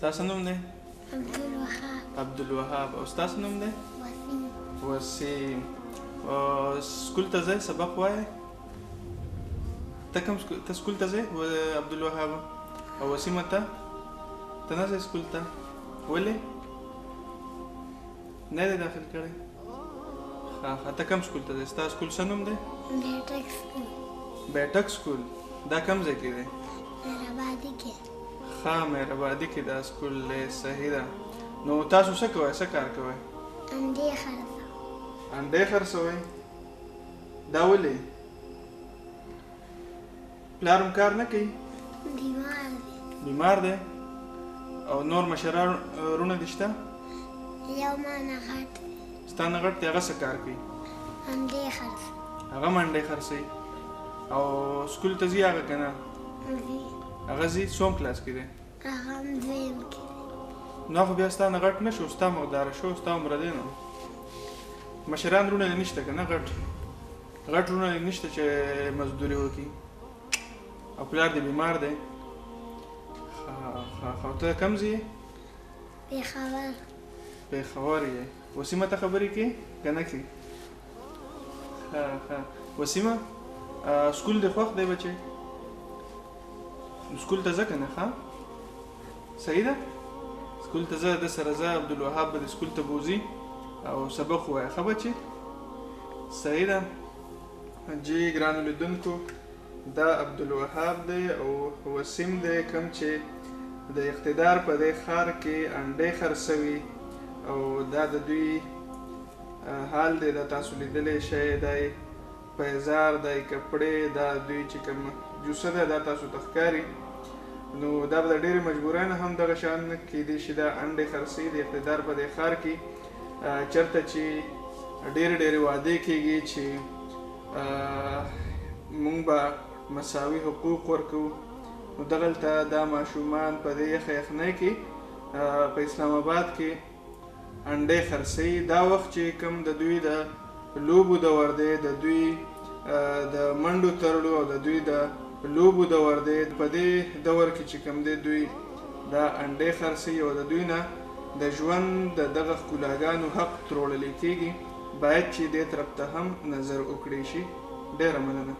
ستاسو نوم دی؟ عبدالوهاب. عبدالوهاب. او ستاسو نوم دی؟ وسیم. وسیم. سکول ته ځئ؟ سبق وایې؟ ته سکول ته ځئ عبدالوهاب؟ او وسیمه ته؟ ته نه ځئ سکول ته؟ ولې؟ نه دی داخل کړی؟ ښه ته کوم سکول ته ځئ؟ ستا سکول څه نوم دی؟ بیټک سکول. بیټک سکول. دا کوم ځای کې دی؟ مهربادي کې. ښه مهربادي کې دا سکول دی. صحیح ده. نو تاسو څه کوئ؟ څه کار کوئ؟ انډې خرڅوم. انډې خرڅوئ؟ دا ولې؟ پلار هم کار نه کوي؟ بیمار دی. بیمار دی؟ او نور مشران وروڼه دې شته؟ یو ما نه غټ دی. ستا نه غټ دی؟ هغه څه کار کوي؟ انډې خرڅوي. هغه هم انډې خرڅوي. او سکول ته ځي هغه که نه؟ ځي. هغه ځي؟ څوم کلاس کې دی؟ هغه هم دویم کې دی. نو خو بیا ستا نه غټ نه شو، ستا مقداره شو، ستا عمره دی نو. مشران وروڼه دې نشته که نه غټ؟ غټ وروڼه دې نشته چې مزدوري وکړي؟ او پلار دې بیمار دی؟ ښه ته کوم ځای یې؟ پېښور. پېښور یې. وسیمه ته خبرې کوې که نه کوې؟ ښه وسیمه سکول دې خوښ دی بچی؟ سکول ته ځه که نه؟ ښه صحیح ده؟ سکول ته ځه، ده سره ځه. عبدالوهاب به دې سکول ته بوځي او سبق ووایه. ښه بچی؟ صحیح ده. جی ګرانو لیدونکو، دا عبدالوهاب دی او وسیم دی کوم چې د اقتدار په دې ښار کې انډې خرڅوي او دا د دوی حال دی. دا تاسو لیدلی شئ. دی پیزار دی، کپړې، دا دوی چې کوم جوسه ده دا تاسو ته ښکاري. نو دا به د ډېرې مجبورۍ نه هم دغه شان کیدای شي دا انډې خرڅوي د اقتدار په دې ښار کې، چېرته چې ډېرې وعدې کېږي چې موږ به مساوي حقوق ورکوو. نو دغلته دا ماشومان په دې یخه یخنۍ کې په اسلام آباد کې انډې خرڅوي. دا وخت چې کوم د دوی د لوبو دور دی، د دوی د منډو تړلو او د دوی د لوبو دور دی، په دې دور کې چې کوم دی دوی دا انډې خرڅوي او د دوی نه د ژوند د دغه ښکلاګانو حق تروړلی کېږي. باید چې دې طرف ته هم نظر وکړی شي. ډېره مننه.